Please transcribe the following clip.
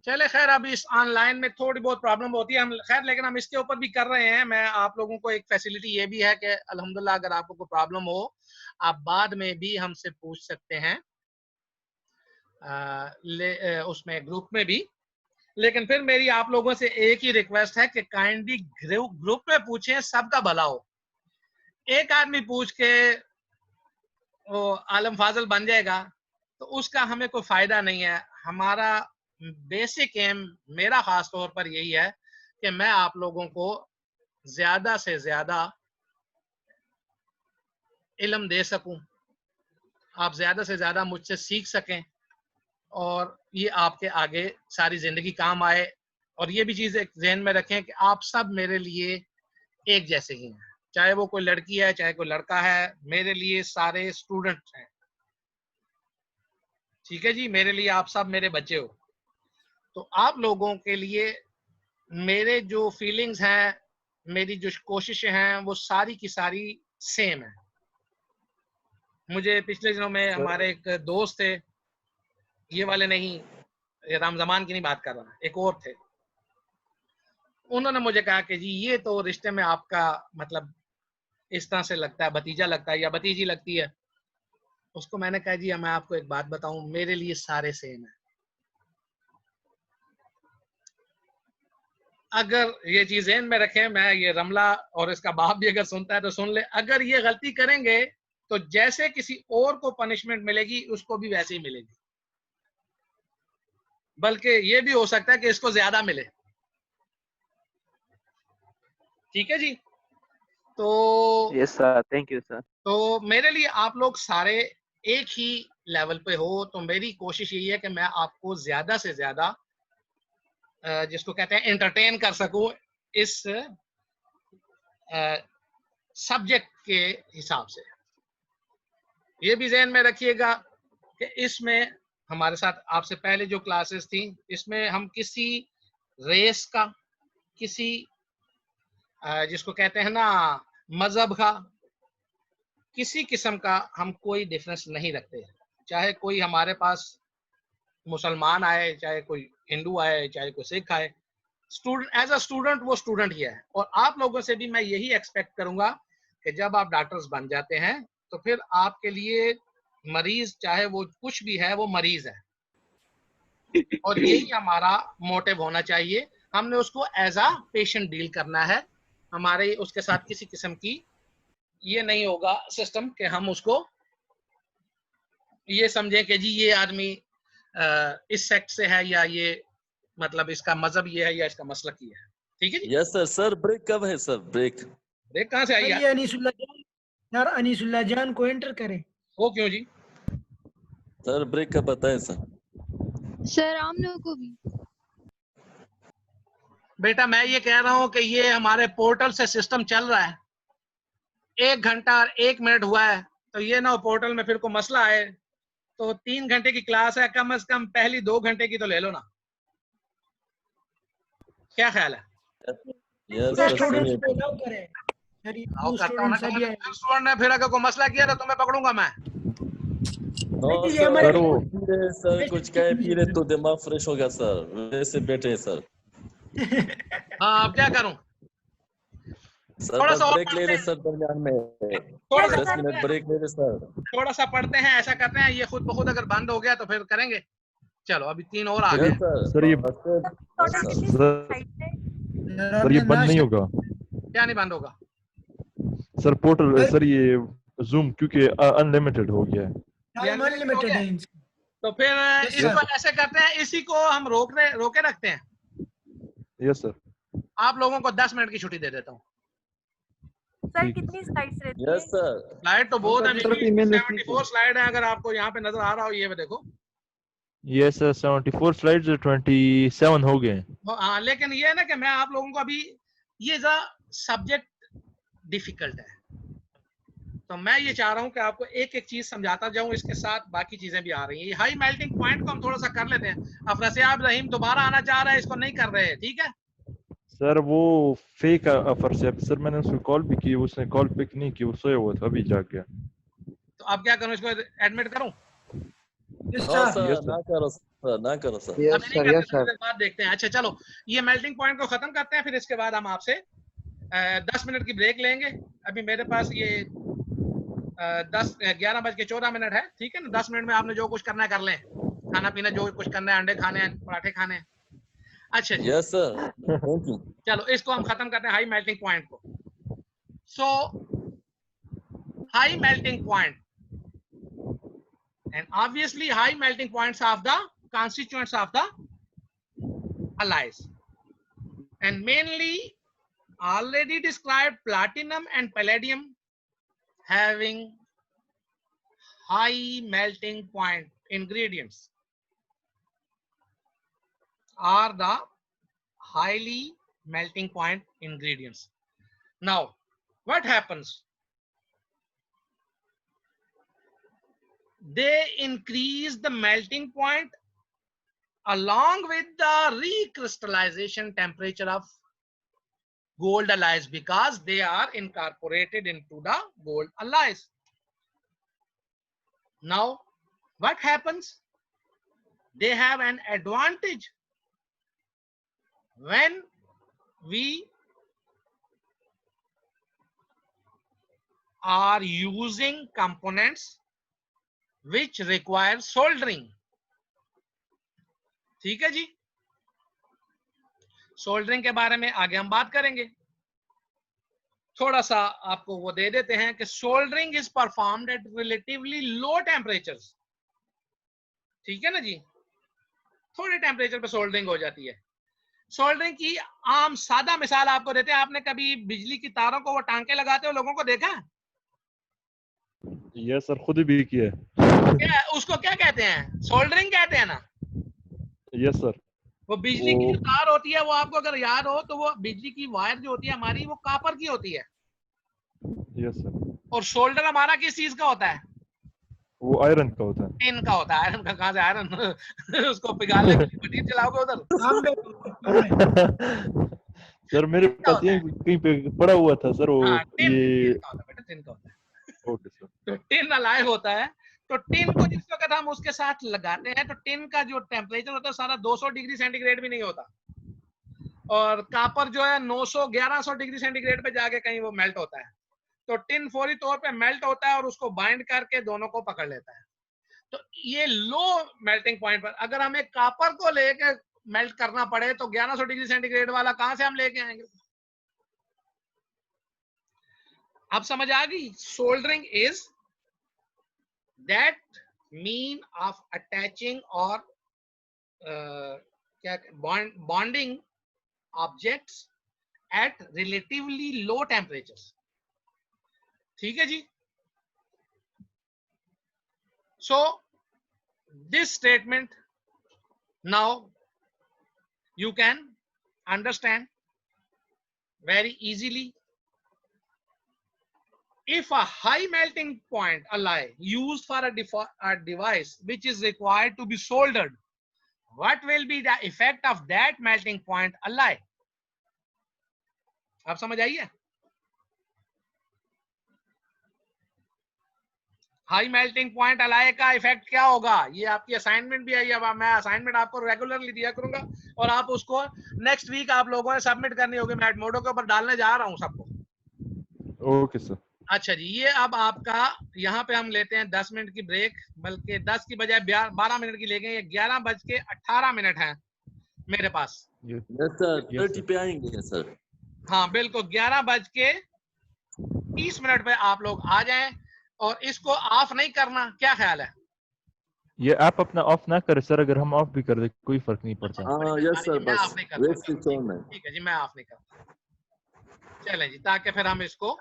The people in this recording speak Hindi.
चले खैर, अभी इस ऑनलाइन में थोड़ी बहुत प्रॉब्लम होती है, हम खैर लेकिन हम इसके ऊपर भी कर रहे हैं। मैं आप लोगों को एक फैसिलिटी ये भी है कि अल्हम्दुलिल्लाह अगर आपको कोई प्रॉब्लम हो, आप बाद में भी हमसे पूछ सकते हैं उसमें ग्रुप में भी। लेकिन फिर मेरी आप लोगों से एक ही रिक्वेस्ट है कि काइंडली ग्रुप में पूछें, सबका भला हो। एक आदमी पूछ के वो आलम फाजल बन जाएगा तो उसका हमें कोई फायदा नहीं है। हमारा बेसिक एम, मेरा खास तौर पर यही है कि मैं आप लोगों को ज्यादा से ज्यादा इल्म दे सकूं, आप ज्यादा से ज्यादा मुझसे सीख सकें और ये आपके आगे सारी जिंदगी काम आए। और ये भी चीज एक ज़हन में रखें कि आप सब मेरे लिए एक जैसे ही हैं, चाहे वो कोई लड़की है चाहे कोई लड़का है, मेरे लिए सारे स्टूडेंट हैं। ठीक है जी, मेरे लिए आप सब मेरे बच्चे हो। तो आप लोगों के लिए मेरे जो फीलिंग्स हैं, मेरी जो कोशिशें हैं, वो सारी की सारी सेम है। मुझे पिछले दिनों में हमारे एक दोस्त थे, ये वाले नहीं, ये रामजमान की नहीं बात कर रहा, एक और थे, उन्होंने मुझे कहा कि जी ये तो रिश्ते में आपका मतलब इस तरह से लगता है, भतीजा लगता है या भतीजी लगती है। उसको मैंने कहा जी मैं आपको एक बात बताऊं, मेरे लिए सारे सेम है। अगर ये चीज ज़हन में रखें, मैं ये रमला और इसका बाप भी अगर सुनता है तो सुन ले, अगर ये गलती करेंगे तो जैसे किसी और को पनिशमेंट मिलेगी उसको भी वैसे ही मिलेगी, बल्कि ये भी हो सकता है कि इसको ज्यादा मिले। ठीक है जी। तो yes sir, thank you sir. तो मेरे लिए आप लोग सारे एक ही लेवल पे हो, तो मेरी कोशिश यही है कि मैं आपको ज्यादा से ज्यादा जिसको कहते हैं एंटरटेन कर सकूं इस सब्जेक्ट के हिसाब से। ये भी ज़हन में रखिएगा कि इसमें हमारे साथ आपसे पहले जो क्लासेस थी, इसमें हम किसी रेस का, किसी जिसको कहते हैं ना मजहब का, किसी किस्म का हम कोई डिफरेंस नहीं रखते। चाहे कोई हमारे पास मुसलमान आए, चाहे कोई हिंदू आए, चाहे कोई सिख आए, स्टूडेंट एज अ स्टूडेंट वो स्टूडेंट ही है। और आप लोगों से भी मैं यही एक्सपेक्ट करूंगा कि जब आप डॉक्टर्स बन जाते हैं तो फिर आपके लिए मरीज चाहे वो कुछ भी है, वो मरीज है, और यही हमारा मोटिव होना चाहिए। हमने उसको एज अ पेशेंट डील करना है। हमारे उसके साथ किसी किस्म की ये नहीं होगा सिस्टम कि हम उसको ये समझें कि जी ये आदमी इस सेक्ट से है या ये मतलब इसका मजहब ये है या इसका मसलक ये है। ठीक है जी। Yes sir. सर ब्रेक कब है सर? ब्रेक ब्रेक कहाँ से आई सर यार? ये अनीसुल्लाह जान को एंटर करें। वो क्यों जी? सर ब्रेक कब बताएं सर? सर हम लोगों को भी। बेटा मैं ये कह रहा हूँ कि ये हमारे पोर्टल से सिस्टम चल रहा है, 1 घंटा और 1 मिनट हुआ है, तो ये ना पोर्टल में फिर को मसला है। तो 3 घंटे की क्लास है, कम से कम पहली 2 घंटे की तो ले लो ना, क्या ख्याल है? यस सर सर स्टूडेंट्स सही को है। अलाउ करें। सर ये आओ न्यू करता हूँ ना, स्टूडेंट्स अभी आए। स्टूडेंट ने फिर अगर कोई मसला किया तो तुम्हें पकड़ूंगा मैं। नो नहीं, ये सर, हमारे सर कुछ कहे पी रहे तो दिमाग फ्रेश हो गया सर, वैसे बैठे हैं सर। हाँ अब क्या करूं? सर थोड़ा बस सा और ब्रेक ले पढ़ते रहे हैं, सर दरमियान में, थोड़ा सा 10 मिनट ब्रेक ले रहे सर। थोड़ा सा पढ़ते हैं, ऐसा करते हैं, ये खुद ब खुद अगर बंद हो गया तो फिर करेंगे। चलो अभी 3 और आ गए। Yes sir. सर ये सर ये बंद नहीं होगा क्या नहीं बंद होगा? सर पोर्टल, सर ये जूम क्योंकि अनलिमिटेड हो गया है। टाइम अनलिमिटेड है इनका। तो फिर Yes, इसको sir. ऐसे करते हैं, इसी को हम रोके रखते हैं। Yes sir. आप लोगों को 10 मिनट की छुट्टी दे देता हूँ। सर कितनी स्लाइड्स रहती यस है? सर। स्लाइड तो बहुत है, 74 सर स्लाइड है, अगर आपको यहाँ पे नजर आ रहा हो, ये देखो। यस सर 74 स्लाइड्स 27 हो गए। हाँ लेकिन ये है ना कि मैं आप लोगों को अभी ये सब्जेक्ट डिफिकल्ट है, तो मैं ये चाह रहा हूँ कि आपको एक एक चीज समझाता जाऊं, इसके साथ बाकी चीजें भी आ रही हैं। ये हाई मेल्टिंग पॉइंट को हम थोड़ा सा कर लेते हैं। अफरसियाब रहीम दोबारा आना चाह रहा है, इसको नहीं कर रहे हैं, ठीक है? सर वो फेक अफर से सर, मैंने उसको कॉल भी की, उसने कॉल पिक नहीं की, वो सोया हुआ था, अभी जाग गया। तो अब क्या करूं, इसको एडमिट करूं? Yes, no sir. Sir Yes, sir. ना करो सर ना करो सर। यस अभी नहीं सर, करते, यस थोड़ी सर। देर बाद देखते हैं। अच्छा चलो, ये मेल्टिंग पॉइंट को खत्म करते हैं, फिर इसके बाद हम आपसे 10 मिनट की ब्रेक लेंगे। अभी मेरे पास ये 11:14 है, ठीक है ना। 10 मिनट में आपने जो कुछ करना है कर लें, खाना पीना जो कुछ करना है, अंडे खाने हैं, पराठे खाने हैं। अच्छा जी, यस सर, थैंक यू। चलो इसको हम खत्म करते हैं, हाई मेल्टिंग पॉइंट को। So high melting point, and obviously high melting points of the constituents of the alloys, and mainly already described platinum and palladium having high melting point ingredients are the highly melting point ingredients. Now what happens? They increase the melting point along with the recrystallization temperature of gold alloys, because they are incorporated into the gold alloys. Now what happens? They have an advantage when we are using components which require soldering. ठीक है जी, सोल्डरिंग के बारे में आगे हम बात करेंगे। थोड़ा सा आपको वो दे देते हैं कि soldering is performed at relatively low temperatures. ठीक है ना जी, थोड़े टेम्परेचर पे सोल्डरिंग हो जाती है। सोल्डरिंग की आम सादा मिसाल आपको देते हैं। आपने कभी बिजली की तारों को वो टांके लगाते हो लोगों को देखा? यस सर, खुद भी किया है। क्या उसको क्या कहते हैं? सोल्डरिंग कहते हैं ना। Yes sir. वो बिजली की जो तार होती है, वो आपको अगर याद हो तो वो बिजली की वायर जो होती है हमारी, वो कॉपर की होती है। Yes sir. और शोल्डर हमारा किस चीज का होता है? वो आयरन का होता है। टिन का होता है। आयरन का कहाँ से आयरन? उसको पिघालने के लिए मशीन चलाओगे उधर? सर मेरे पास ये कहीं पे पड़ा हुआ था सर, वो टिन ये का होता है बेटा, टिन का होता है। Okay sir. तो टिन अलाय होता है। तो टिन को जिस वक्त हम उसके साथ लगाते हैं तो टिन का जो टेम्परेचर होता है सारा 200 डिग्री सेंटीग्रेड भी नहीं होता, और कॉपर जो है 900-1100 डिग्री सेंटीग्रेड पे जाके कहीं वो मेल्ट होता है। तो टिन फौरी तौर पे मेल्ट होता है और उसको बाइंड करके दोनों को पकड़ लेता है। तो ये लो मेल्टिंग पॉइंट पर अगर हमें कॉपर को लेके मेल्ट करना पड़े तो 1100 डिग्री सेंटीग्रेड वाला कहां से हम लेके आएंगे? अब समझ आ गई? Soldering is that mean of attaching or bonding objects at relatively low temperatures. ठीक है जी। So this statement now you can understand very easily. If a high melting point alloy used for a device which is required to be soldered, what will be the effect of that melting point alloy? आप समझ आइए? हाई मेल्टिंग पॉइंट अलाय का इफेक्ट क्या होगा? ये आपकी असाइनमेंट भी आई है। अब मैं असाइनमेंट आपको रेगुलरली दिया करूंगा और आप उसको नेक्स्ट वीक आप लोगों ने सबमिट करनी होगी। मैं एडमोडो के ऊपर डालने जा रहा हूं सबको। Okay sir. अच्छा जी, ये अब आपका यहाँ पे हम लेते हैं 10 मिनट की ब्रेक, बल्कि 10 की बजाय 12 मिनट की लेंगे। ये 11:18 है मेरे पास। यस सर, 30 पे आएंगे सर। हाँ बिल्कुल, 11:30 पे आप लोग आ जाएं और इसको ऑफ नहीं करना। क्या ख्याल है? ये ऐप अपना ऑफ ना करे सर, अगर हम ऑफ भी कर दे कोई फर्क नहीं पड़ता। हाँ यस सर, मैं बस ऑफ नहीं करता। वेट स्विच ऑन है। ठीक है जी, मैं ऑफ नहीं करता। चलें जी, ताकि फिर हम इसको